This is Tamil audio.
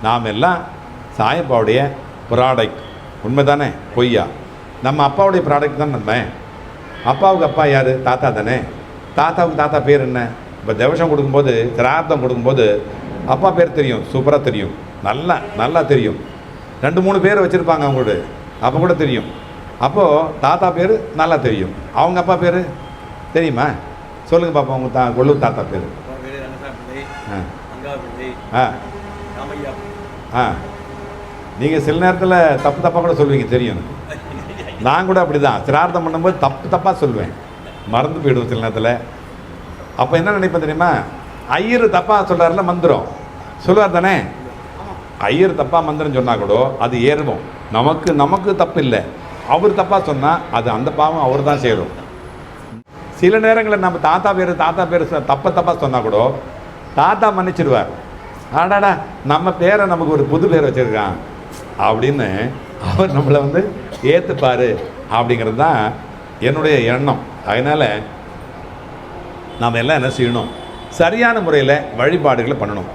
நாம் எல்லாம் சாயப்பாவுடைய ப்ராடக்ட். உண்மை தானே பொய்யா? நம்ம அப்பாவுடைய ப்ராடக்ட் தான் நம்ம. அப்பாவுக்கு அப்பா யார்? தாத்தா தானே. தாத்தாவுக்கு தாத்தா பேர் என்ன? இப்போ தவசம் கொடுக்கும்போது, சிரார்த்தம் கொடுக்கும்போது அப்பா பேர் தெரியும், சூப்பராக தெரியும், நல்லா தெரியும். 2-3 பேர் வச்சுருப்பாங்க அவங்களோட, அப்போ கூட தெரியும். அப்போது தாத்தா பேர் நல்லா தெரியும். அவங்க அப்பா பேர் தெரியுமா? சொல்லுங்கள் பாப்பா, அவங்க கொள்ளூர் தாத்தா பேர். நீங்கள் சில நேரத்தில் தப்பாக கூட சொல்லுவீங்க, தெரியும். நான் கூட அப்படி தான் சிரார்த்தம் பண்ணும்போது தப்பாக சொல்லுவேன், மறந்து போயிடுவோம் சில நேரத்தில். அப்போ என்ன நினைப்பேன் தெரியுமா? ஐயர் தப்பாக சொல்கிறாருல, மந்திரம் சொல்லுவார் தானே. ஐயர் தப்பாக மந்திரம் சொன்னால் கூட அது ஏறுவோம். நமக்கு தப்பு இல்லை, அவர் தப்பாக சொன்னால் அது அந்த பாவம் அவர் தான் செய்யணும். சில நேரங்களில் நம்ம தாத்தா பேர் தப்பாக சொன்னால் கூட தாத்தா மன்னிச்சிடுவார். ஆடாடா, நம்ம பேரை நமக்கு ஒரு புது பேர் வச்சுருக்கான் அப்படின்னு அவர் நம்மளை ஏற்றுப்பார் அப்படிங்கிறது தான் என்னுடைய எண்ணம். அதனால் நாம் எல்லாம் என்ன செய்யணும்? சரியான முறையில் வழிபாடுகளை பண்ணணும்.